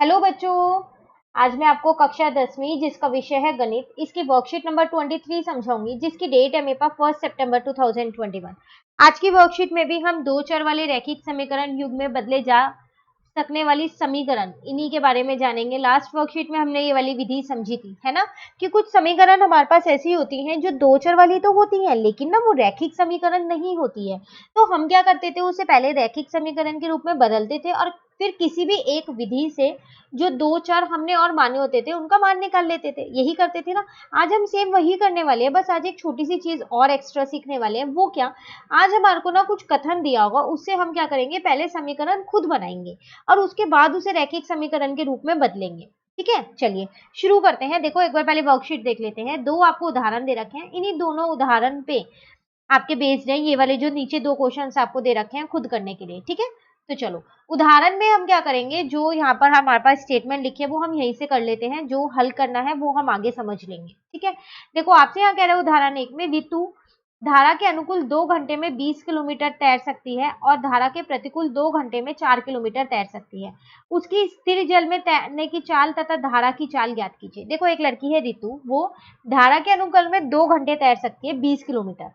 Hello बच्चों, आज मैं आपको कक्षा 10वीं जिसका विषय है गणित, इसकी वर्कशीट नंबर 23 समझाऊंगी, जिसकी डेट है मेरे पास 1 सितंबर 2021। आज की वर्कशीट में भी हम दो चर वाले रैखिक समीकरण युग में बदले जा सकने वाली समीकरण इन्हीं के बारे में जानेंगे। लास्ट वर्कशीट में हमने ये वाली विधि समझी थी, है ना, कि कुछ समीकरण हमारे पास ऐसी होती हैं जो दो चर वाली तो होती हैं, लेकिन ना वो रैखिक समीकरण नहीं होती है। तो हम क्या करते थे, उसे पहले रैखिक समीकरण के रूप में बदलते थे और फिर किसी भी एक विधि से जो दो चर हमने और माने होते थे उनका मान निकाल लेते थे, यही करते थे ना। आज हम सेम वही करने वाले हैं, बस आज एक छोटी सी चीज और एक्स्ट्रा सीखने वाले हैं। वो क्या, आज हमारे को ना कुछ कथन दिया होगा, उससे हम क्या करेंगे, पहले समीकरण खुद बनाएंगे और उसके बाद उसे रैखिक समीकरण के रूप में बदलेंगे। ठीक है, चलिए शुरू करते हैं। देखो, एक बार पहले वर्कशीट देख लेते हैं। दो आपको उदाहरण दे रखे हैं, इन्हीं दोनों उदाहरण पे आपके बेस्ड है ये वाले जो नीचे दो क्वेश्चंस आपको दे रखे हैं खुद करने के लिए। ठीक है, तो चलो उदाहरण में हम क्या करेंगे, जो यहाँ पर हमारे पास स्टेटमेंट लिखी है वो हम यहीं से कर लेते हैं, जो हल करना है वो हम आगे समझ लेंगे। ठीक है, देखो आपसे यहाँ कह रहे हैं उदाहरण 1 में, ऋतु धारा के अनुकूल 2 घंटे में 20 किलोमीटर तैर सकती है और धारा के प्रतिकूल 2 घंटे में 4 किलोमीटर तैर सकती है। उसकी स्थिर जल में तैरने की चाल तथा धारा की चाल ज्ञात कीजिए। देखो, एक लड़की है ऋतु, वो धारा के अनुकूल में 2 घंटे तैर सकती है 20 किलोमीटर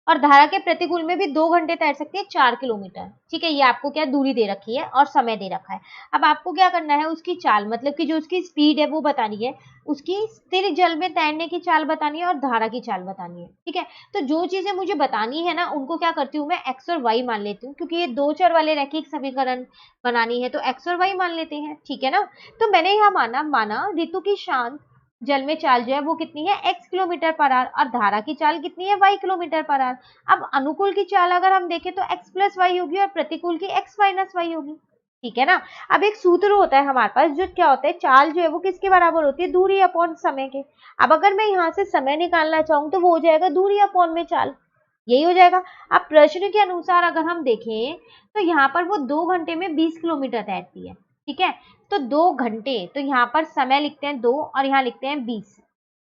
और धारा के प्रतिकूल में भी 2 घंटे तैर सकती है 4 किलोमीटर। ठीक है, ये आपको क्या दूरी दे रखी है और समय दे रखा है। अब आपको क्या करना है, उसकी चाल मतलब कि जो उसकी स्पीड है वो बतानी है, उसकी स्थिर जल में तैरने की चाल बतानी है और धारा की चाल बतानी है। ठीक है, तो जो चीजें मुझे बतानी है ना, उनको क्या करती हूँ मैं, एक्स और वाई मान लेती हूँ, क्योंकि ये दो चर वाले रैखिक समीकरण बनानी है तो एक्स और वाई मान लेते हैं। ठीक है ना, तो मैंने यहाँ माना ऋतु की शांत जल में चाल जो है वो कितनी है, x किलोमीटर पर आवर, और धारा की चाल कितनी है, y किलोमीटर पर आवर। अब अनुकूल की चाल अगर हम देखें तो x प्लस वाई होगी और प्रतिकूल की x माइनस वाई होगी। ठीक है ना, अब एक सूत्र होता है हमारे पास, जो क्या होता है, चाल जो है वो किसके बराबर होती है, दूरी अपॉन समय के। अब अगर मैं यहाँ से समय निकालना चाहूँ तो वो हो जाएगा दूरी अपॉन में चाल, यही हो जाएगा। अब प्रश्न के अनुसार अगर हम देखें तो यहाँ पर वो 2 घंटे में 20 किलोमीटर तैरती है। ठीक है, तो 2 घंटे, तो यहाँ पर समय लिखते हैं 2 और यहाँ लिखते हैं 20।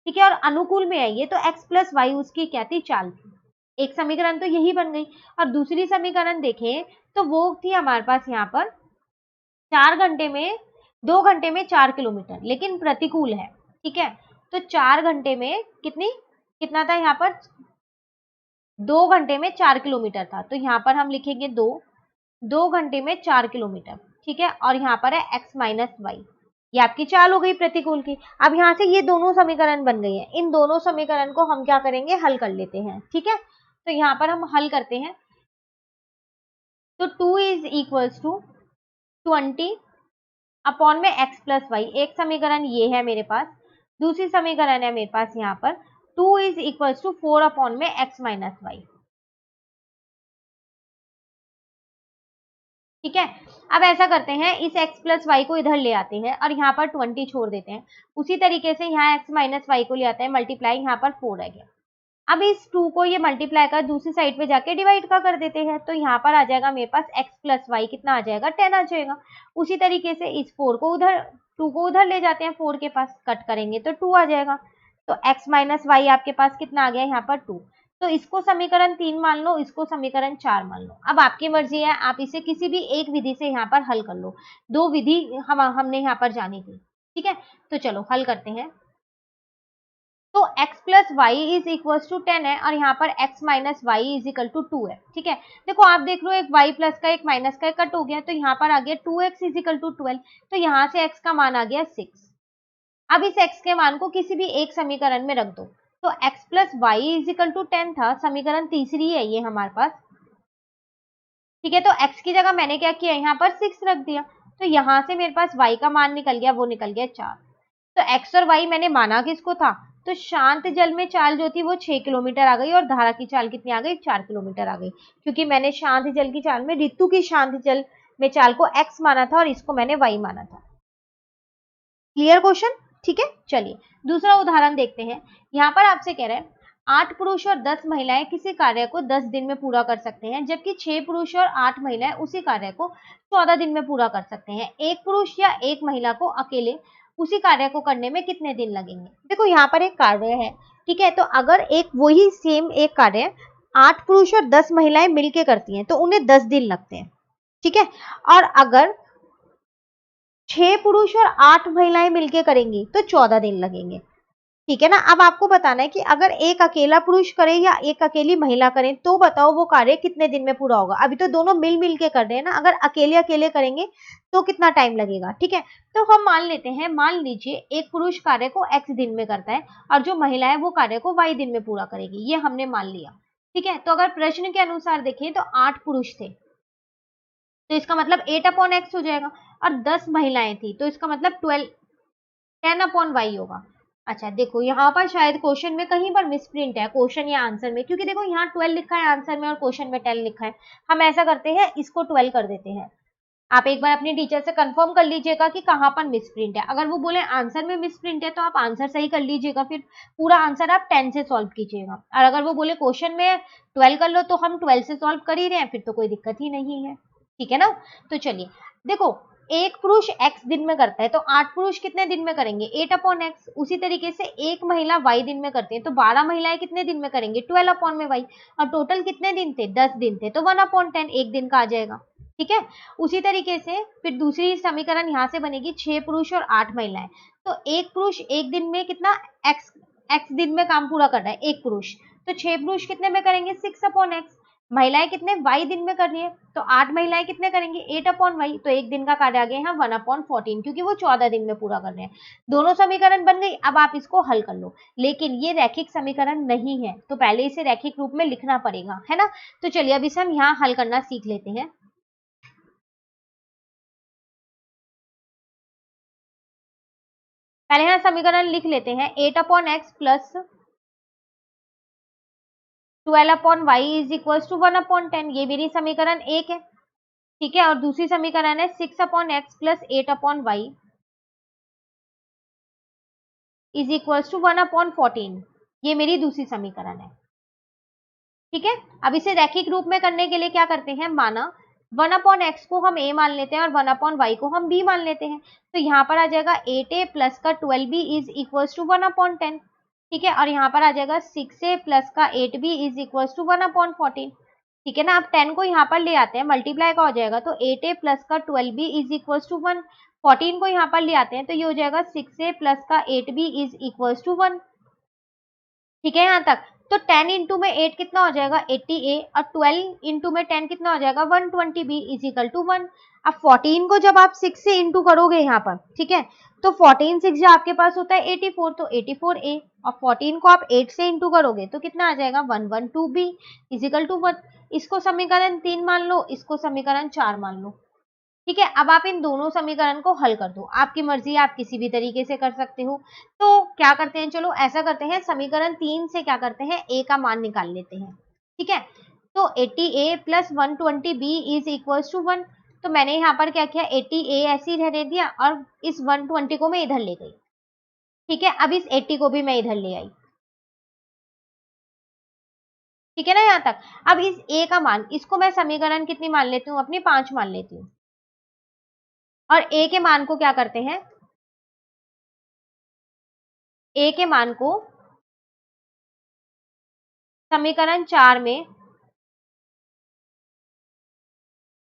ठीक है, और अनुकूल में है ये, तो x प्लस वाई उसकी क्या थी, चाल थी। एक समीकरण तो यही बन गई। और दूसरी समीकरण देखें तो वो थी हमारे पास यहाँ पर 4 घंटे में 2 घंटे में 4 किलोमीटर, लेकिन प्रतिकूल है। ठीक है, तो 4 घंटे में कितना था यहाँ पर, 2 घंटे में 4 किलोमीटर था, तो यहाँ पर हम लिखेंगे 2 घंटे में 4 किलोमीटर। ठीक है, और यहाँ पर है x माइनस वाई, ये आपकी चाल हो गई प्रतिकूल की। अब यहाँ से ये दोनों समीकरण बन गई है, इन दोनों समीकरण को हम क्या करेंगे, हल कर लेते हैं। ठीक है, तो यहाँ पर हम हल करते हैं, तो 2 इज इक्वल्स टू 20 अपॉन में x प्लस वाई। एक समीकरण ये है मेरे पास, दूसरी समीकरण है मेरे पास यहाँ पर 2 इज इक्वल्स टू 4 अपॉन में x माइनस वाई। ठीक है, अब ऐसा करते हैं, इस x प्लस वाई को इधर ले आते हैं और यहाँ पर 20 छोड़ देते हैं। उसी तरीके से यहाँ x माइनस वाई को ले आते हैं, मल्टीप्लाई, यहाँ पर 4 आ गया। अब इस 2 को ये मल्टीप्लाई कर दूसरी साइड पे जाके डिवाइड का कर देते हैं, तो यहाँ पर आ जाएगा मेरे पास x प्लस वाई कितना आ जाएगा, 10 आ जाएगा। उसी तरीके से इस 4 को उधर 2 को उधर ले जाते हैं, 4 के पास कट करेंगे तो 2 आ जाएगा। तो x माइनस वाई आपके पास कितना आ गया, यहाँ पर 2। तो इसको समीकरण 3 मान लो, इसको समीकरण 4 मान लो। अब आपकी मर्जी है, आप इसे किसी भी एक विधि से यहाँ पर हल कर लो, दो विधि हमने यहाँ पर जानी थी। ठीक है, तो चलो हल करते हैं। तो x plus y is equal to 10 है और यहाँ पर x minus y is equal to 2 है। ठीक है, देखो आप देख लो, एक y प्लस का एक माइनस का कट हो गया, तो यहाँ पर आ गया 2x इज इक्वल टू 12, तो यहाँ से x का मान आ गया 6। अब इस x के मान को किसी भी एक समीकरण में रख दो, तो x plus y is equal to 10 था, समीकरण तीसरी है ये हमारे पास। ठीक है, तो x की जगह मैंने क्या किया, यहाँ पर 6 रख दिया, तो यहाँ से मेरे पास y का मान निकल गया, वो निकल गया 4। तो x और y मैंने माना किसको था, तो शांत जल में चाल जो थी वो 6 किलोमीटर आ गई और धारा की चाल कितनी आ गई, 4 किलोमीटर आ गई, क्योंकि मैंने शांत जल की चाल में ऋतु की शांत जल में चाल को x माना था और इसको मैंने y माना था। Clear question. ठीक है, चलिए दूसरा उदाहरण देखते हैं। यहाँ पर आपसे कह रहे हैं 8 पुरुष और 10 महिलाएं किसी कार्य को 10 दिन में पूरा कर सकते हैं, जबकि 6 पुरुष और 8 महिलाएं उसी कार्य को 14 दिन में पूरा कर सकते हैं। एक पुरुष या एक महिला को अकेले उसी कार्य को करने में कितने दिन लगेंगे। देखो यहाँ पर एक कार्य है, ठीक है, तो अगर एक वही सेम एक कार्य 8 पुरुष और 10 महिलाएं मिलके करती हैं तो उन्हें 10 दिन लगते हैं। ठीक है, और अगर 6 पुरुष और 8 महिलाएं मिलके करेंगी तो 14 दिन लगेंगे, ठीक है ना। अब आपको बताना है कि अगर एक अकेला पुरुष करे या एक अकेली महिला करे तो बताओ वो कार्य कितने दिन में पूरा होगा। अभी तो दोनों मिल मिल के कर रहे हैं ना, अगर अकेले अकेले करेंगे तो कितना टाइम लगेगा, ठीक है। तो हम मान लेते हैं, मान लीजिए एक पुरुष कार्य को x दिन में करता है और जो महिला है वो कार्य को y दिन में पूरा करेगी, ये हमने मान लिया, ठीक है। तो अगर प्रश्न के अनुसार देखें तो 8 पुरुष थे तो इसका मतलब 8/x हो जाएगा, और 10 महिलाएं थी तो इसका मतलब 10/y होगा। अच्छा देखो यहाँ पर शायद क्वेश्चन में कहीं पर मिसप्रिंट है, क्वेश्चन या आंसर में, क्योंकि देखो यहाँ 12 लिखा है आंसर में और क्वेश्चन में 10 लिखा है। हम ऐसा करते हैं, इसको 12 कर देते हैं। आप एक बार अपनी टीचर से कंफर्म कर लीजिएगा कि कहाँ पर मिसप्रिंट है। अगर वो बोले आंसर में मिसप्रिंट है तो आप आंसर सही कर लीजिएगा, फिर पूरा आंसर आप 10 से सॉल्व कीजिएगा। और अगर वो बोले क्वेश्चन में 12 कर लो तो हम 12 से सॉल्व कर ही रहे हैं, फिर तो कोई दिक्कत ही नहीं है, ठीक है ना। तो चलिए देखो, एक पुरुष x दिन में करता है तो 8 पुरुष कितने दिन में करेंगे, 8/x। उसी तरीके से एक महिला y दिन में करते हैं तो 12 महिलाएं कितने दिन में करेंगे, 12/y। और टोटल कितने दिन थे, 10 दिन थे तो 1/10 एक दिन का आ जाएगा, ठीक है। उसी तरीके से फिर दूसरी समीकरण यहाँ से बनेगी, 6 पुरुष और 8 महिलाएं। तो एक पुरुष एक दिन में कितना x दिन में काम पूरा कर रहा है, एक पुरुष, तो 6 पुरुष कितने में करेंगे, 6/x। महिलाएं कितने y दिन में कर रही है तो 8 महिलाएं कितने करेंगे, 8/y। तो एक दिन का कार्य आ गया यहाँ 1/14, क्योंकि वो 14 दिन में पूरा कर रहे हैं। दोनों समीकरण बन गई। अब आप इसको हल कर लो, लेकिन ये रैखिक समीकरण नहीं है तो पहले इसे रैखिक रूप में लिखना पड़ेगा, है ना। तो चलिए अब इसे हम यहाँ हल करना सीख लेते हैं। पहले यहाँ समीकरण लिख लेते हैं, 8/x plus 12/y is equal to 1/10। ये मेरी समीकरण 1 है, ठीक है। और दूसरी समीकरण है 6/x plus 8/y is equal to 1/14। ये मेरी दूसरी समीकरण है, ठीक है। अब इसे रैखिक रूप में करने के लिए क्या करते हैं, माना 1/x को हम a मान लेते हैं और 1/y को हम b मान लेते हैं। तो यहाँ पर आ जाएगा 8a प्लस का 12b इज इक्वल टू 1/10, ठीक है। और यहाँ पर आ जाएगा 6a प्लस का 8b इज इक्वल टू 1/14, ठीक है ना। आप 10 को यहाँ पर ले आते हैं, मल्टीप्लाई का हो जाएगा तो 8a प्लस का 12b इज इक्वल टू 1। 14 को यहाँ पर ले आते हैं तो ये हो जाएगा 6a प्लस का 8b इज इक्वल टू 1, ठीक है यहाँ तक। तो 10 इंटू में 8 कितना हो जाएगा, 80a, और 12 इंटू में 10 कितना हो जाएगा, 120b इज इक्वल टू 1। अब 14 को जब आप 6 से इंटू करोगे यहाँ पर, ठीक है, तो 14 6 जो आपके पास होता है 84, तो 84a, और 14 को आप 8 से इंटू करोगे तो कितना आ जाएगा, 112b इज इक्वल टू 1। इसको समीकरण 3 मान लो, इसको समीकरण 4 मान लो, ठीक है। अब आप इन दोनों समीकरण को हल कर दो, आपकी मर्जी, आप किसी भी तरीके से कर सकते हो। तो क्या करते हैं, चलो ऐसा करते हैं, समीकरण 3 से क्या करते हैं, a का मान निकाल लेते हैं, ठीक है। तो 80a plus 120b is equal to 1। तो मैंने यहाँ पर क्या किया, 80a ऐसे ही रहने दिया और इस 120 को मैं इधर ले गई, ठीक है। अब इस 80 को भी मैं इधर ले आई, ठीक है ना यहाँ तक। अब इस a का मान, इसको मैं समीकरण कितनी मान लेती हूँ, अपनी 5 मान लेती हूँ। और a के मान को क्या करते हैं, a के मान को समीकरण 4 में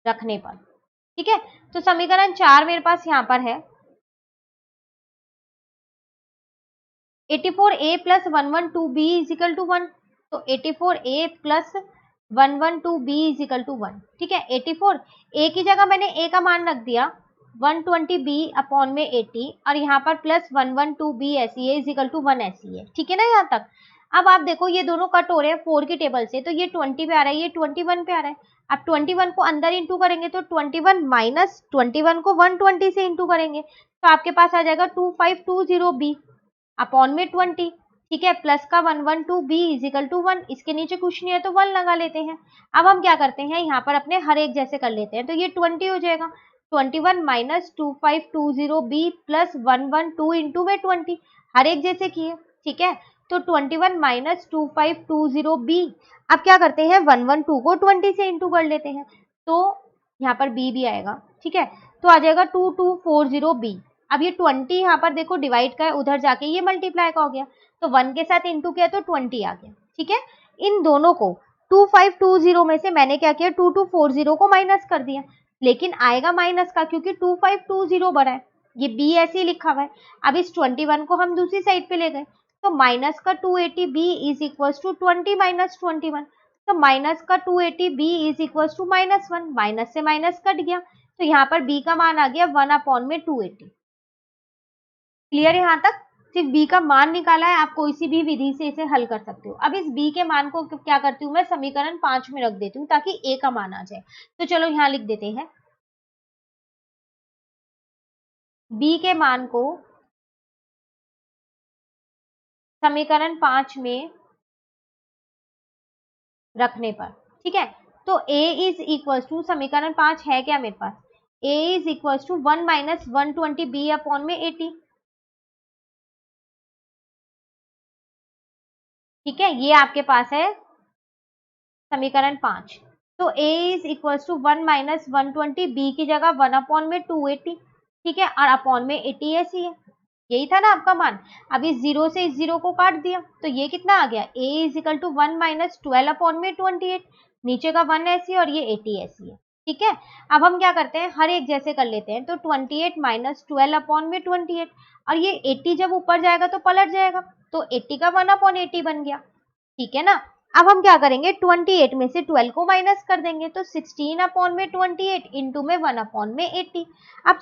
रखने पर, ठीक है। तो समीकरण 4 मेरे पास यहाँ पर है, 84a plus 112b is equal to 1। तो 84a plus 112b is equal to 1, ठीक है। 84 a की जगह मैंने a का मान रख दिया 120b अपॉन में 80, और यहाँ पर प्लस 112b ऐसी है इज इक्वल टू 1 ऐसी है, ठीक है ना यहाँ तक। अब आप देखो ये दोनों कट हो रहे हैं 4 की टेबल से, तो ये 20 पे आ रहा है, ये 21 पे आ रहा है। अब 21 को अंदर इंटू करेंगे तो 21 माइनस 21 को 120 से इंटू करेंगे तो आपके पास आ जाएगा 2520b अपॉन में 20, ठीक है, प्लस का 112b इज इक्वल टू 1। इसके नीचे कुछ नहीं है तो 1 लगा लेते हैं। अब हम क्या करते हैं, यहाँ पर अपने हर एक जैसे कर लेते हैं, तो ये 20 हो जाएगा, 21 माइनस 2520b प्लस 112 इंटू में 20, हर एक जैसे किए, ठीक है। तो 21 माइनस 2520b, अब क्या करते हैं 112 को 20 से इंटू कर लेते हैं, तो यहाँ पर b भी आएगा, ठीक है। तो आ जाएगा 2240b। अब ये 20 यहाँ पर देखो डिवाइड का है, उधर जाके ये मल्टीप्लाई का हो गया, तो 1 के साथ इंटू किया तो 20 आ गया, ठीक है। इन दोनों को 2520 में से मैंने क्या किया, 2240 को माइनस कर दिया, लेकिन आएगा माइनस का क्योंकि 2520 बड़ा है, ये b ऐसे ही लिखा हुआ है। अब इस 21 को हम दूसरी साइड पे ले गए, तो माइनस का 280 b is equal to 20 minus 21, तो माइनस का 280 b is equal to -1, minus से माइनस कट गया, तो यहाँ पर b का मान आ गया 1/280। क्लियर है यहाँ तक? सिर्फ b का मान निकाला है, आप कोई सी भी विधि से इसे हल कर सकते हो। अब इस b के मान को क्या करती हूँ मैं, समीकरण 5 में रख देती हूँ ताकि a का मान आ जाए। तो चलो यहाँ लिख देते हैं, b के मान को समीकरण 5 में रखने पर, ठीक है, तो a इज इक्वल टू, समीकरण 5 है क्या मेरे पास, a is equal to 1 minus 120 b upon में 80, ठीक है, ये आपके पास है समीकरण 5। तो a is equal to 1 minus 120 b की जगह 1 अपॉन में 280, ठीक है, और अपॉन में 80 ऐसी है, यही था ना आपका मान। अब इस जीरो से इस जीरो को काट दिया, तो ये कितना आ गया, a is equal to 1 minus 12 upon में 28, नीचे का 1 ऐसी और ये 80 ऐसी है, ठीक है। अब हम क्या करते हैं, हर एक जैसे कर लेते हैं, तो 28 माइनस 12 अपॉन में 28, और ये 80 जब ऊपर जाएगा तो पलट जाएगा, तो 80 का 1 अपॉन 80 बन गया, ठीक है ना। अब हम क्या करेंगे, 28 में से 12 को माइनस कर देंगे, तो 16 अपॉन में 28 इंटू में 1 अपॉन में 80। अब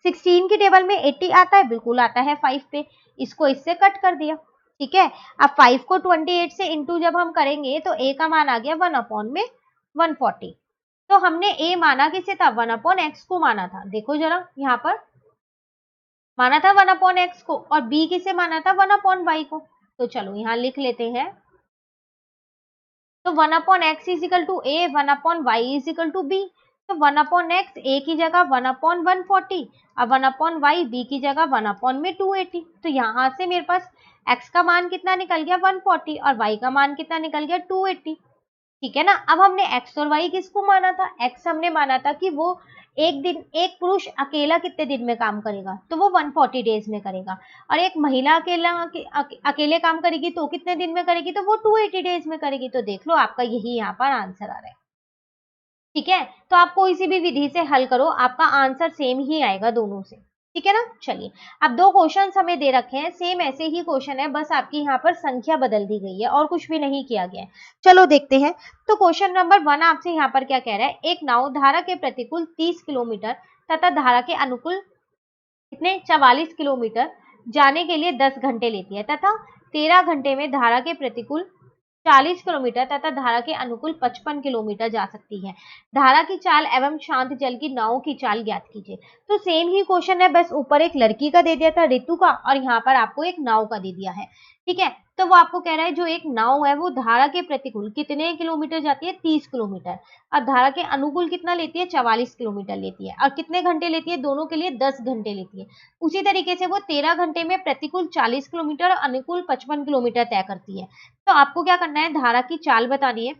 16 की टेबल में 80 आता है, बिल्कुल आता है 5 पे, इसको इससे कट कर दिया, ठीक है। अब 5 को 28 से इंटू जब हम करेंगे तो a का मान आ गया 1 अपॉन में 140। तो हमने a माना किसे था, 1 अपॉन x को माना था, देखो जरा यहाँ पर माना था 1 अपॉन x को, और b किसे माना था, 1 अपॉन y को। तो चलो यहाँ लिख लेते हैं, तो 1 upon x is equal to a, 1 upon y is equal to b, तो 1 अपॉन एक्स ए की जगह 1 अपॉन 140, अब 1 अपॉन वाई बी की जगह 1 अपॉन में 280, तो यहाँ से मेरे पास x का मान कितना निकल गया 140 और y का मान कितना निकल गया 280, ठीक है ना। अब हमने x और y किसको माना था, x हमने माना था कि वो एक दिन, एक पुरुष अकेला कितने दिन में काम करेगा, तो वो 140 डेज में करेगा, और एक महिला अकेले काम करेगी तो कितने दिन में करेगी, तो वो 280 डेज में करेगी। तो देख लो आपका यही यहाँ पर आंसर आ रहा है, ठीक है। तो आप कोई सी भी विधि से हल करो, आपका आंसर सेम ही आएगा दोनों से, ठीक है ना। चलिए, अब दो क्वेश्चन हमें दे रखे हैं, सेम ऐसे ही क्वेश्चन है, बस आपकी यहाँ पर संख्या बदल दी गई है और कुछ भी नहीं किया गया है। चलो देखते हैं। तो क्वेश्चन नंबर 1 आपसे यहाँ पर क्या कह रहा है, एक नाव धारा के प्रतिकूल 30 किलोमीटर तथा धारा के अनुकूल कितने 44 किलोमीटर जाने के लिए 10 घंटे लेती है, तथा 13 घंटे में धारा के प्रतिकूल 40 किलोमीटर तथा धारा के अनुकूल 55 किलोमीटर जा सकती है। धारा की चाल एवं शांत जल की नाव की चाल ज्ञात कीजिए। तो सेम ही क्वेश्चन है, बस ऊपर एक लड़की का दे दिया था ऋतु का, और यहाँ पर आपको एक नाव का दे दिया है, ठीक है। तो वो आपको कह रहा है जो एक नाव है वो धारा के प्रतिकूल कितने किलोमीटर जाती है, 30 किलोमीटर, और धारा के अनुकूल कितना लेती है, 44 किलोमीटर लेती है, और कितने घंटे लेती है, दोनों के लिए 10 घंटे लेती है। उसी तरीके से वो 13 घंटे में प्रतिकूल 40 किलोमीटर, अनुकूल 55 किलोमीटर तय करती है। तो आपको क्या करना है, धारा की चाल बतानी है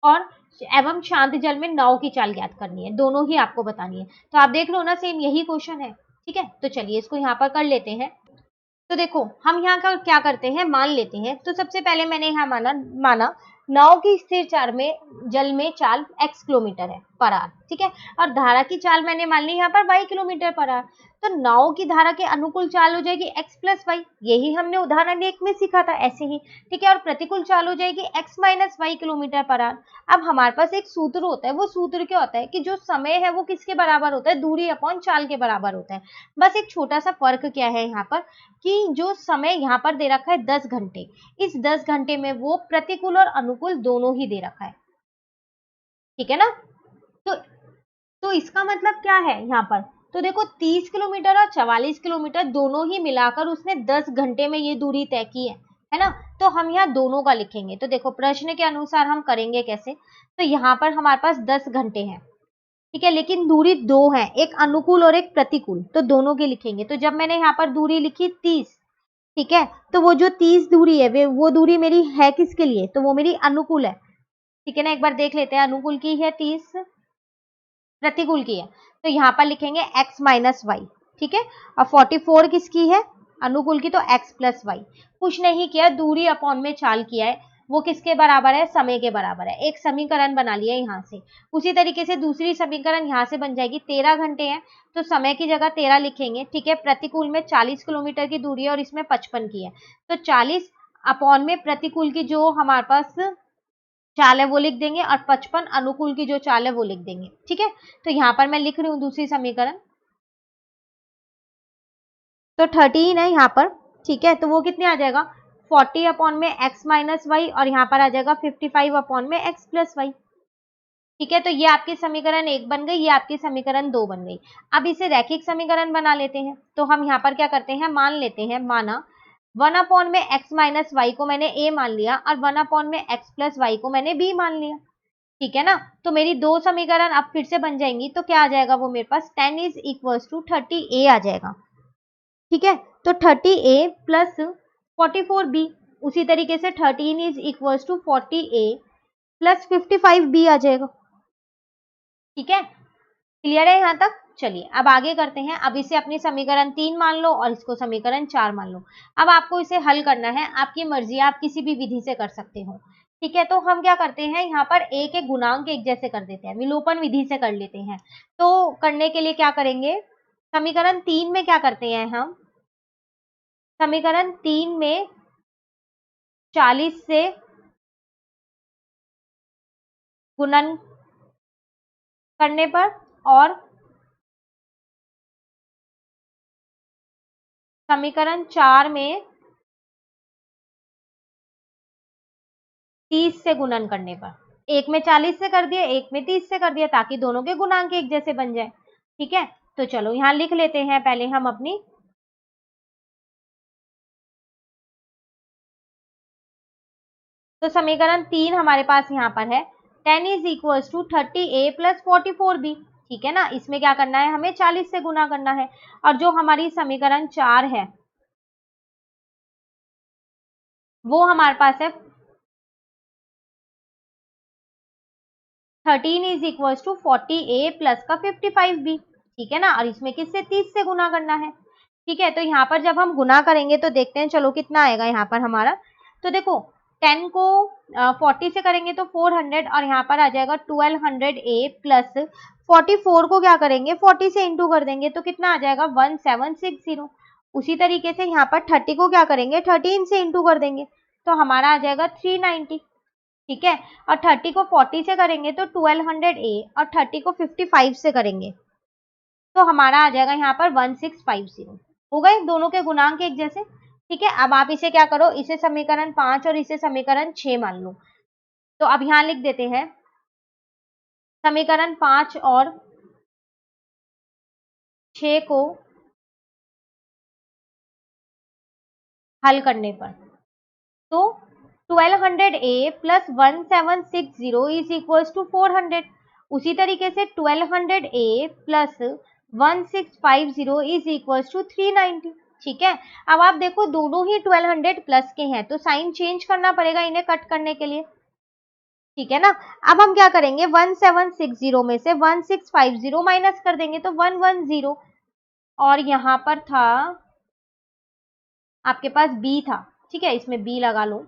और एवं शांत जल में नाव की चाल ज्ञात करनी है, दोनों ही आपको बतानी है। तो आप देख लो ना, सेम यही क्वेश्चन है, ठीक है। तो चलिए इसको यहाँ पर कर लेते हैं। तो देखो हम यहाँ का क्या करते हैं, मान लेते हैं। तो सबसे पहले मैंने यहाँ माना नाव की स्थिर चाल में जल में चाल x किलोमीटर है पर आवर, ठीक है, और धारा की चाल मैंने मान ली यहाँ पर y किलोमीटर पर आवर। तो नाव की धारा के अनुकूल चाल हो जाएगी x प्लस वाई, यही हमने उदाहरण 1 में सीखा था ऐसे ही, ठीक है, और प्रतिकूल चाल हो जाएगी x minus y kilometre per hour. अब हमारे पास एक सूत्र होता है, वो सूत्र क्या होता है कि जो समय है वो किसके बराबर होता है, दूरी अपॉन चाल के बराबर होता है। बस एक छोटा सा फर्क क्या है यहाँ पर, कि जो समय यहाँ पर दे रखा है 10 घंटे, इस 10 घंटे में वो प्रतिकूल और अनुकूल दोनों ही दे रखा है, ठीक है ना। तो इसका मतलब क्या है यहाँ पर, तो देखो 30 किलोमीटर और 44 किलोमीटर दोनों ही मिलाकर उसने 10 घंटे में ये दूरी तय की है ना। तो हम यहाँ दोनों का लिखेंगे। तो देखो प्रश्न के अनुसार हम करेंगे कैसे, तो यहाँ पर हमारे पास 10 घंटे हैं, ठीक है, लेकिन दूरी दो है, एक अनुकूल और एक प्रतिकूल, तो दोनों के लिखेंगे। तो जब मैंने यहाँ पर दूरी लिखी 30, ठीक है, तो वो जो 30 दूरी है वो दूरी मेरी है किसके लिए, तो वो मेरी अनुकूल है, ठीक है ना। एक बार देख लेते हैं, अनुकूल की है 30, प्रतिकूल की है, तो यहाँ पर लिखेंगे x माइनस वाई, ठीक है। और 44 किसकी है, अनुकूल की, तो x प्लस वाई। कुछ नहीं किया, दूरी अपॉन में चाल किया है, वो किसके बराबर है, समय के बराबर है। एक समीकरण बना लिया यहाँ से। उसी तरीके से दूसरी समीकरण यहाँ से बन जाएगी, 13 घंटे हैं तो समय की जगह 13 लिखेंगे, ठीक है। प्रतिकूल में 40 किलोमीटर की दूरी है और इसमें 55 की है, तो 40 अपॉन में प्रतिकूल की जो हमारे पास चाल है वो लिख देंगे और 55 अनुकूल की जो चाल है वो लिख देंगे, ठीक है। तो यहाँ पर मैं लिख रही हूँ दूसरी समीकरण, तो 13 है यहाँ पर, ठीक है। तो वो कितने आ जाएगा, 40 अपॉन में x माइनस वाई और यहाँ पर आ जाएगा 55 अपॉन में x प्लस वाई, ठीक है। तो ये आपकी समीकरण 1 बन गई, ये आपकी समीकरण 2 बन गई। अब इसे रैखिक समीकरण बना लेते हैं। तो हम यहाँ पर क्या करते हैं, मान लेते हैं, माना 1 अपॉन में x माइनस वाई को मैंने a मान लिया और 1 अपॉन में x प्लस वाई को मैंने b मान लिया, ठीक है ना। तो मेरी दो समीकरण अब फिर से बन जाएंगी। तो क्या आ जाएगा वो मेरे पास 10 इज इक्वल्स टू 30a आ जाएगा, ठीक है। तो 30a प्लस 44b, उसी तरीके से 13 is equals to 40a plus 55b आ जाएगा, ठीक है। क्लियर है यहाँ तक। चलिए अब आगे करते हैं। अब इसे अपनी समीकरण 3 मान लो और इसको समीकरण 4 मान लो। अब आपको इसे हल करना है, आपकी मर्जी, आप किसी भी विधि से कर सकते हो, ठीक है। तो हम क्या करते हैं, यहाँ पर a के गुणांक एक जैसे कर देते हैं, विलोपन विधि से कर लेते हैं। तो करने के लिए क्या करेंगे, समीकरण 3 में क्या करते हैं हम, समीकरण 3 में 40 से गुणन करने पर और समीकरण 4 में 30 से गुणन करने पर, एक में 40 से कर दिया, एक में 30 से कर दिया, ताकि दोनों के गुणांक एक जैसे बन जाए, ठीक है। तो चलो यहाँ लिख लेते हैं पहले हम अपनी, तो समीकरण 3 हमारे पास यहाँ पर है 10 is equals to 30a plus 44b, ठीक है ना। इसमें क्या करना है, हमें 40 से गुना करना है। और जो हमारी समीकरण 4 है वो हमारे पास है 13 is equals to 40a plus का 55b, ठीक है ना। और इसमें किससे, 30 से गुना करना है, ठीक है। तो यहाँ पर जब हम गुना करेंगे तो देखते हैं, चलो कितना आएगा यहाँ पर हमारा। तो देखो 10 को 40 से करेंगे तो 400 और यहाँ पर आ जाएगा 1200a प्लस 44 को क्या करेंगे, 40 से इंटू कर देंगे तो कितना आ जाएगा 1760। उसी तरीके से यहाँ पर 30 को क्या करेंगे, 13 से इंटू कर देंगे तो हमारा आ जाएगा 390, ठीक है। और 30 को 40 से करेंगे तो 1200a और 30 को 55 से करेंगे तो हमारा आ जाएगा यहाँ पर 1650। हो गए दोनों के गुणांक एक जैसे, ठीक है। अब आप इसे क्या करो, इसे समीकरण 5 और इसे समीकरण 6 मान लो। तो अब यहाँ लिख देते हैं समीकरण 5 और 6 को हल करने पर, तो 1200a plus 1760 is equals to 400। उसी तरीके से 1200a plus 1650 is equals to 390, ठीक है। अब आप देखो दोनों ही 1200 प्लस के हैं तो साइन चेंज करना पड़ेगा इन्हें कट करने के लिए, ठीक है ना। अब हम क्या करेंगे, 1760 में से 1650 माइनस कर देंगे तो 110, और यहाँ पर था आपके पास b था, ठीक है, इसमें b लगा लो।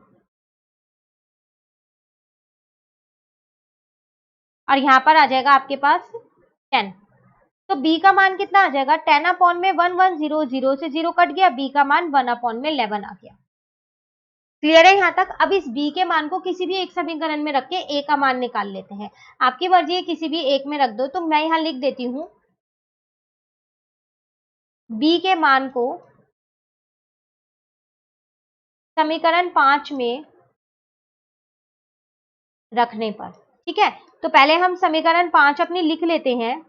और यहाँ पर आ जाएगा आपके पास 10, तो b का मान कितना आ जाएगा, 10 अपॉन में 1100, 0 से 0 कट गया, b का मान 1 अपॉन में 11 आ गया। क्लियर है यहाँ तक। अब इस b के मान को किसी भी एक समीकरण में रख के a का मान निकाल लेते हैं। आपकी मर्जी है किसी भी एक में रख दो, तो मैं यहाँ लिख देती हूँ b के मान को समीकरण 5 में रखने पर, ठीक है। तो पहले हम समीकरण 5 अपनी लिख लेते हैं।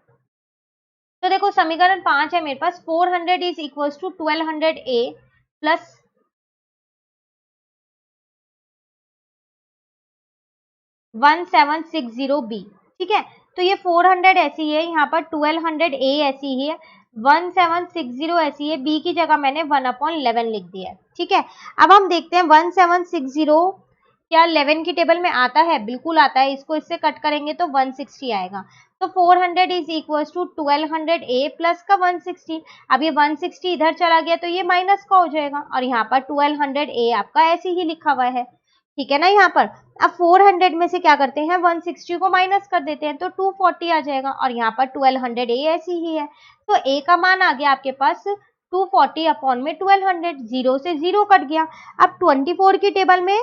तो देखो समीकरण 5 है मेरे पास, 400 is equals to 1200a plus 1760b, ठीक है। तो ये 400 ऐसी है, यहाँ पर 1200a ऐसी ही है, 1760 ऐसी है, b की जगह मैंने 1/11 लिख दिया है, ठीक है। अब हम देखते हैं 1760 क्या 11 की टेबल में आता है, बिल्कुल आता है। इसको इससे कट करेंगे तो 160 आएगा। तो 400 is equals to 1200a plus का 160। अब ये 160 इधर चला गया तो ये माइनस का हो जाएगा और यहाँ पर 1200a आपका ऐसे ही लिखा हुआ है, ठीक है ना। यहाँ पर अब 400 में से क्या करते हैं, 160 को माइनस कर देते हैं तो 240 आ जाएगा, और यहाँ पर 1200 ए ऐसी ही है, तो ए का मान आ गया आपके पास 240 अपॉन में 1200, 0 से 0 कट गया। अब 24 की टेबल में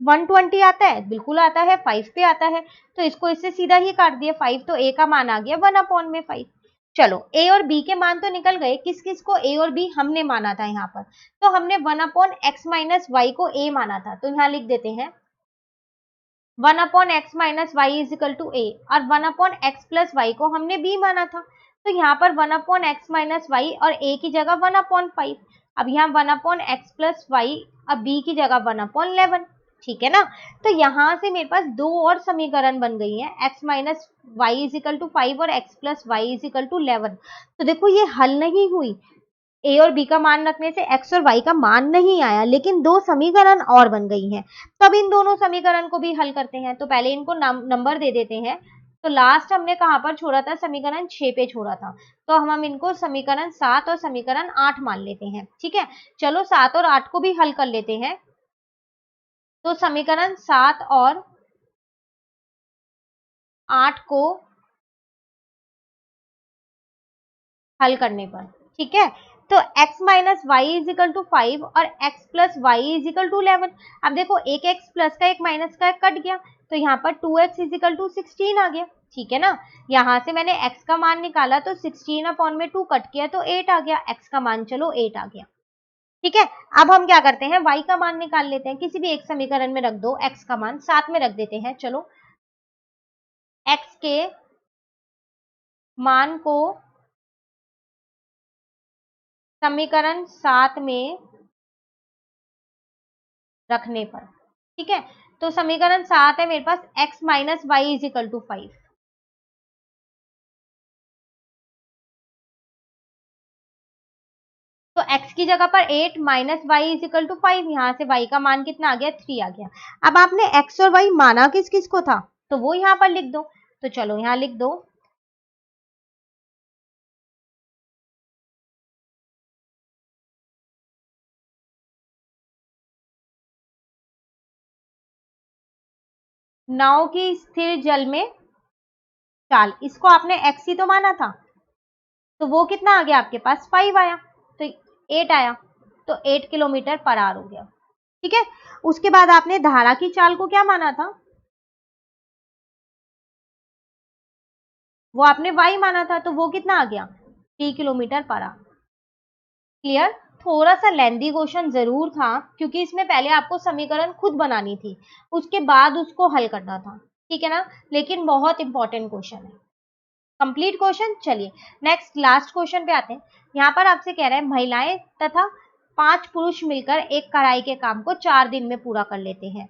120 आता है, बिल्कुल आता है, 5 पे आता है, तो इसको इससे सीधा ही काट दिया 5, तो ए का मान आ गया 1 अपॉन में 5। चलो ए और बी के मान तो निकल गए, किस किस को ए और बी हमने माना था यहाँ पर, तो हमने 1 अपॉन एक्स माइनस वाई को ए माना था, तो यहाँ लिख देते हैं 1 upon x minus y is equal to a, और 1 अपॉन एक्स प्लस वाई को हमने बी माना था, तो यहाँ पर 1 अपॉन एक्स माइनस वाई और ए की जगह 1 अपॉन 5, अब यहाँ 1 अपॉन एक्स प्लस वाई, अब बी की जगह 1 अपॉन 11, ठीक है ना। तो यहाँ से मेरे पास दो और समीकरण बन गई हैं, x minus y is equal to 5 और x plus y is equal to 11। तो देखो ये हल नहीं हुई, ए और बी का मान रखने से एक्स और वाई का मान नहीं आया, लेकिन दो समीकरण और बन गई हैं। तो अब इन दोनों समीकरण को भी हल करते हैं, तो पहले इनको नंबर दे देते हैं। तो लास्ट हमने कहाँ पर छोड़ा था, समीकरण 6 पे छोड़ा था, तो हम इनको समीकरण 7 और समीकरण 8 मान लेते हैं, ठीक है। चलो 7 और 8 को भी हल कर लेते हैं। तो समीकरण 7 और 8 को हल करने पर, ठीक है, तो x minus y is equal to 5 और x plus y is equal to 11। अब देखो एक x प्लस का एक माइनस का कट गया, तो यहाँ पर 2x इज इक्वल टू 16 आ गया, ठीक है ना। यहाँ से मैंने x का मान निकाला तो 16 अपॉन में 2 कट किया तो 8 आ गया, x का मान चलो 8 आ गया, ठीक है। अब हम क्या करते हैं, y का मान निकाल लेते हैं, किसी भी एक समीकरण में रख दो, x का मान साथ में रख देते हैं। चलो x के मान को समीकरण 7 में रखने पर, ठीक है, तो समीकरण 7 है मेरे पास x minus y is equal to 5, तो x की जगह पर 8 minus y is equal to 5, यहाँ से y का मान कितना आ गया, 3 आ गया। अब आपने x और y माना किस किस को था, तो वो यहाँ पर लिख दो, तो चलो यहाँ लिख दो 9 की स्थिर जल में चाल, इसको आपने x ही तो माना था, तो वो कितना आ गया आपके पास 5 आया, तो 8 आया, तो 8 किलोमीटर पर आवर हो गया, ठीक है। उसके बाद आपने धारा की चाल को क्या माना था, वो आपने y माना था, तो वो कितना आ गया 3 किलोमीटर पर आवर। क्लियर। थोड़ा सा लेंदी क्वेश्चन जरूर था, क्योंकि इसमें पहले आपको समीकरण खुद बनानी थी, उसके बाद उसको हल करना था, ठीक है ना, लेकिन बहुत इंपॉर्टेंट क्वेश्चन है, कंप्लीट क्वेश्चन। चलिए नेक्स्ट लास्ट क्वेश्चन पे आते हैं। यहाँ पर आपसे कह रहे हैं महिलाएं तथा 5 पुरुष मिलकर एक कढ़ाई के काम को 4 दिन में पूरा कर लेते हैं,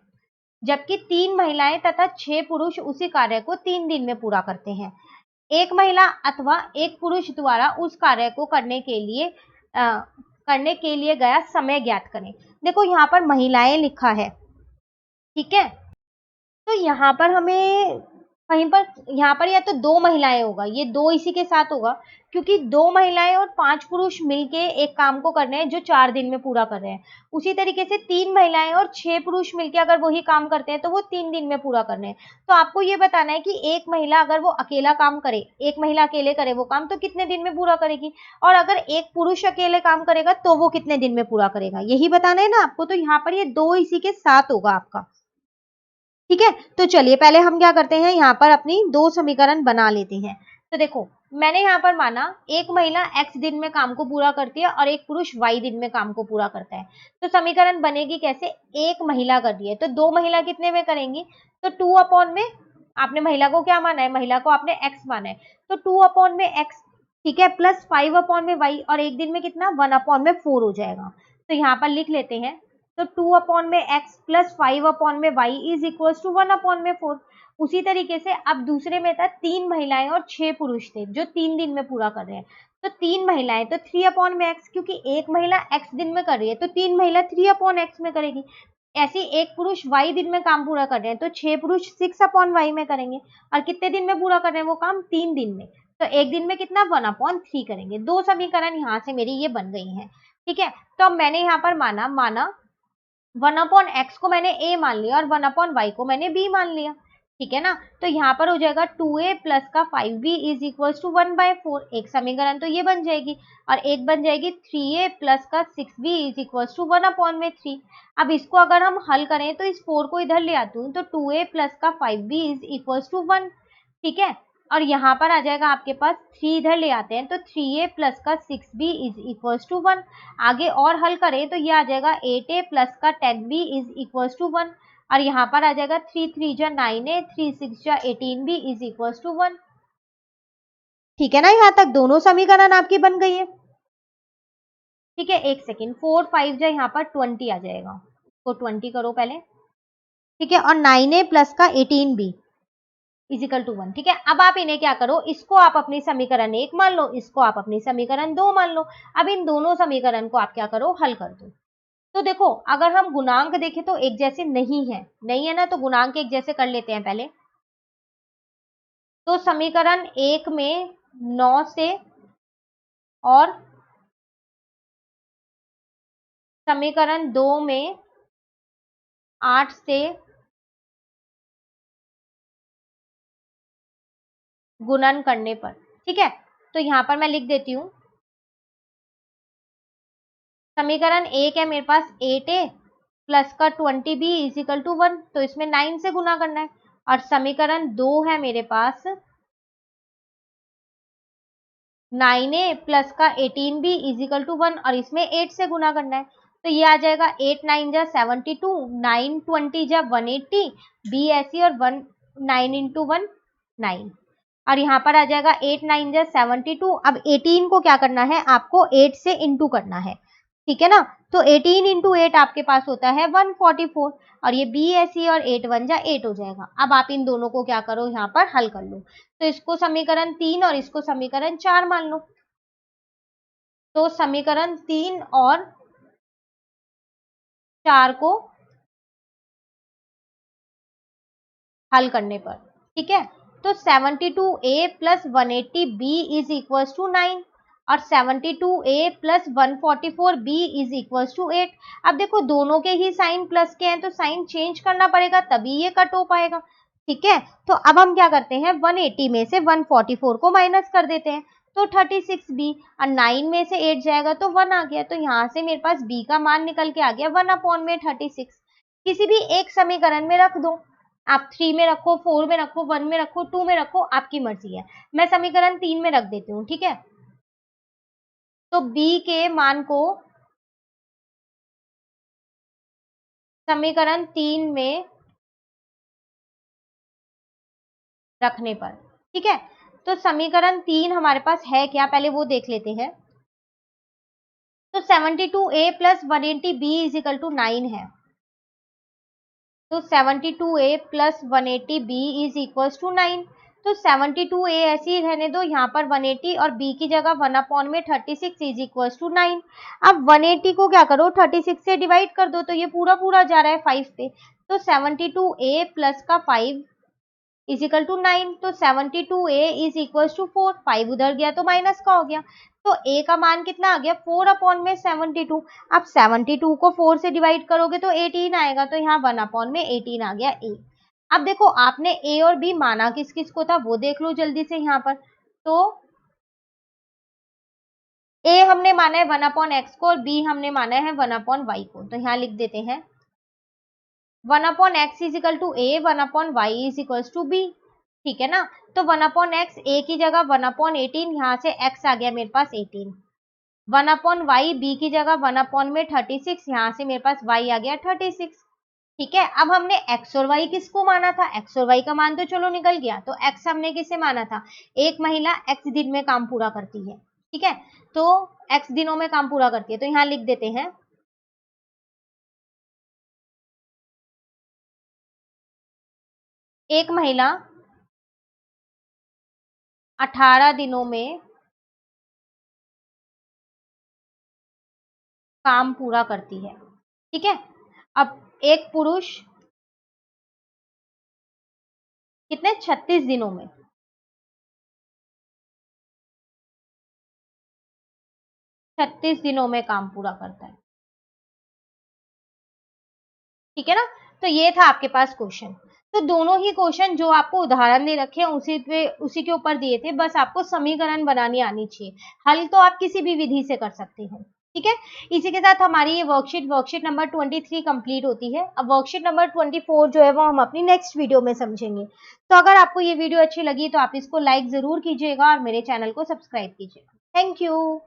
जबकि 3 महिलाएं तथा 6 पुरुष उसी कार्य को 3 दिन में पूरा करते हैं। एक महिला अथवा एक पुरुष द्वारा उस कार्य को करने के लिए गया समय ज्ञात करें। देखो यहाँ पर महिलाएं लिखा है, ठीक है, तो यहाँ पर हमें कहीं पर, यहाँ पर या तो 2 महिलाएं होगा, ये 2 इसी के साथ होगा, क्योंकि 2 महिलाएं और 5 पुरुष मिलके एक काम को कर रहे हैं जो 4 दिन में पूरा कर रहे हैं। उसी तरीके से 3 महिलाएं और 6 पुरुष मिलके अगर वही काम करते हैं तो वो 3 दिन में पूरा कर रहे हैं। तो आपको ये बताना है कि एक महिला अगर वो अकेला काम करे, एक महिला अकेले करे वो काम, तो कितने दिन में पूरा करेगी, और अगर एक पुरुष अकेले काम करेगा तो वो कितने दिन में पूरा करेगा, यही बताना है ना आपको। तो यहाँ पर ये 2 इसी के साथ होगा आपका, ठीक है। तो चलिए पहले हम क्या करते हैं, यहाँ पर अपनी 2 समीकरण बना लेते हैं। तो देखो मैंने यहाँ पर माना एक महिला x दिन में काम को पूरा करती है और एक पुरुष y दिन में काम को पूरा करता है, तो समीकरण बनेगी कैसे, एक महिला कर रही है तो 2 महिला कितने में करेंगी, तो 2 अपॉन में, आपने महिला को क्या माना है, महिला को आपने x माना है, तो 2 अपॉन में x, ठीक है, प्लस 5 अपॉन में y, और एक दिन में कितना 1 अपॉन में 4 हो जाएगा। तो यहाँ पर लिख लेते हैं, तो 2 अपॉन में x प्लस 5 अपॉन में y is equal to 1 upon में 4। उसी तरीके से अब दूसरे में था 3 महिलाएं और 6 पुरुष थे जो 3 दिन में पूरा कर रहे हैं, तो 3 महिलाएं तो 3 अपॉन में x, क्योंकि एक महिला x दिन में कर रही है तो 3 महिला 3 अपॉन x में करेगी। ऐसे एक पुरुष y दिन में काम पूरा कर रहे हैं तो 6 पुरुष 6 अपॉन y में करेंगे, और कितने दिन में पूरा कर रहे हैं वो काम, 3 दिन में, तो एक दिन में कितना 1 अपॉन 3 करेंगे। 2 समीकरण यहाँ से मेरी ये बन गई हैं, ठीक है। तो अब मैंने यहाँ पर माना 1/x को मैंने a मान लिया और 1/y को मैंने b मान लिया, ठीक है ना। तो यहाँ पर हो जाएगा 2a प्लस का 5b इज इक्वल टू 1/4, एक समीकरण तो ये बन जाएगी, और एक बन जाएगी 3a प्लस का 6b इज इक्वल टू 1/3। अब इसको अगर हम हल करें तो इस 4 को इधर ले आती हूँ, तो 2a प्लस का 5b इज इक्वल टू 1, ठीक है। और यहाँ पर आ जाएगा आपके पास 3 इधर ले आते हैं, तो 3a प्लस का 6b इज इक्वल टू 1। आगे और हल करें तो ये आ जाएगा 8a प्लस का 10b इज इक्वल टू 1, और यहाँ पर आ जाएगा 3 3 जा 9a 3 6 जा 18b इज इक्वल टू 1, ठीक है ना। यहाँ तक दोनों समीकरण आपकी बन गई है, ठीक है। एक सेकेंड, 4 5 जा यहाँ पर 20 आ जाएगा, तो 20 करो पहले, ठीक है। और 9a प्लस का 18b इजिकल टू 1, ठीक है। अब आप इन्हें क्या करो, इसको आप अपनी समीकरण 1 मान लो, इसको आप अपनी समीकरण 2 मान लो। अब इन दोनों समीकरण को आप क्या करो, हल कर दो। तो देखो, अगर हम गुणांक देखें तो एक जैसे नहीं है ना, तो गुणांक एक जैसे कर लेते हैं पहले। तो समीकरण 1 में 9 से और समीकरण 2 में 8 से गुणन करने पर, ठीक है। तो यहां पर मैं लिख देती हूं, समीकरण 1 है मेरे पास 8a प्लस का 20b इजिकल टू 1, तो इसमें 9 से गुना करना है। और समीकरण 2 है मेरे पास 9a प्लस का 18b इजिकल टू 1, और इसमें 8 से गुना करना है। तो ये आ जाएगा 8 9 जा 72, 9 20 जा 180, b ऐसी, और 1 9 इंटू 1 9, और यहाँ पर आ जाएगा 8 9 जा 72। अब 18 को क्या करना है, आपको 8 से इंटू करना है, ठीक है ना। तो 18 इंटू 8 आपके पास होता है 144, और ये बी ऐसी, और 8 1 जा 8 हो जाएगा। अब आप इन दोनों को क्या करो, यहाँ पर हल कर लो। तो इसको समीकरण 3 और इसको समीकरण 4 मान लो। तो समीकरण 3 और 4 को हल करने पर, ठीक है। तो 72a plus 180b is equal to 9, और 72a plus 144b is equal to 8। अब देखो, दोनों के ही साइन प्लस के हैं, तो साइन चेंज करना पड़ेगा तभी ये कट हो पाएगा, ठीक है। तो अब हम क्या करते हैं, 180 में से 144 को माइनस कर देते हैं, तो 36b, और 9 में से 8 जाएगा तो 1 आ गया, तो यहाँ से मेरे पास b का मान निकल के आ गया 1/36। किसी भी एक समीकरण में रख दो, आप 3 में रखो, 4 में रखो, 1 में रखो, 2 में रखो, आपकी मर्जी है। मैं समीकरण 3 में रख देती हूँ, ठीक है। तो b के मान को समीकरण 3 में रखने पर, ठीक है। तो समीकरण 3 हमारे पास है क्या, पहले वो देख लेते हैं। तो 72a plus 180b is equal to 9 है, तो 72a plus 180b is equal to 9। तो 72a ऐसे ही रहने दो, यहाँ पर 180 और b की जगह 1/36 इज इक्वल टू 9। अब 180 को क्या करो, 36 से डिवाइड कर दो, तो ये पूरा पूरा जा रहा है 5 पे। तो 72a प्लस का 5 इज इक्वल टू 9, तो 72a इज इक्वल टू 4, 5 उधर गया तो माइनस का हो गया, तो a का मान कितना आ गया, 4/72। अब 72 को 4 से डिवाइड करोगे तो 18 आएगा, तो यहाँ 1/18 आ गया a। अब देखो, आपने a और b माना किस किस को था वो देख लो जल्दी से यहाँ पर। तो a हमने माना है 1/x को, और b हमने माना है 1/y को, तो यहाँ लिख देते हैं 1/x is equal to a, 1/y is equal to b, ठीक है ना। तो 1/x a की जगह 1/18, यहाँ से x आ गया मेरे पास 18, 1/y b की जगह 1/36, यहाँ से मेरे पास y आ गया 36, ठीक है। अब हमने x और y किसको माना था, x और y का मान तो चलो निकल गया, तो x हमने किसे माना था, एक महिला x दिन में काम पूरा करती है, ठीक है। तो x दिनों में काम पूरा करती है, तो यहाँ लिख देते हैं एक महिला 18 दिनों में काम पूरा करती है, ठीक है। अब एक पुरुष कितने, 36 दिनों में, 36 दिनों में काम पूरा करता है, ठीक है ना। तो ये था आपके पास क्वेश्चन। तो दोनों ही क्वेश्चन जो आपको उदाहरण दे रखे हैं उसी के ऊपर दिए थे, बस आपको समीकरण बनानी आनी चाहिए। हल तो आप किसी भी विधि से कर सकते हैं, ठीक है। इसी के साथ हमारी ये वर्कशीट नंबर 23 कंप्लीट होती है। अब वर्कशीट नंबर 24 जो है वो हम अपनी नेक्स्ट वीडियो में समझेंगे। तो अगर आपको ये वीडियो अच्छी लगी तो आप इसको लाइक जरूर कीजिएगा और मेरे चैनल को सब्सक्राइब कीजिएगा। Thank you.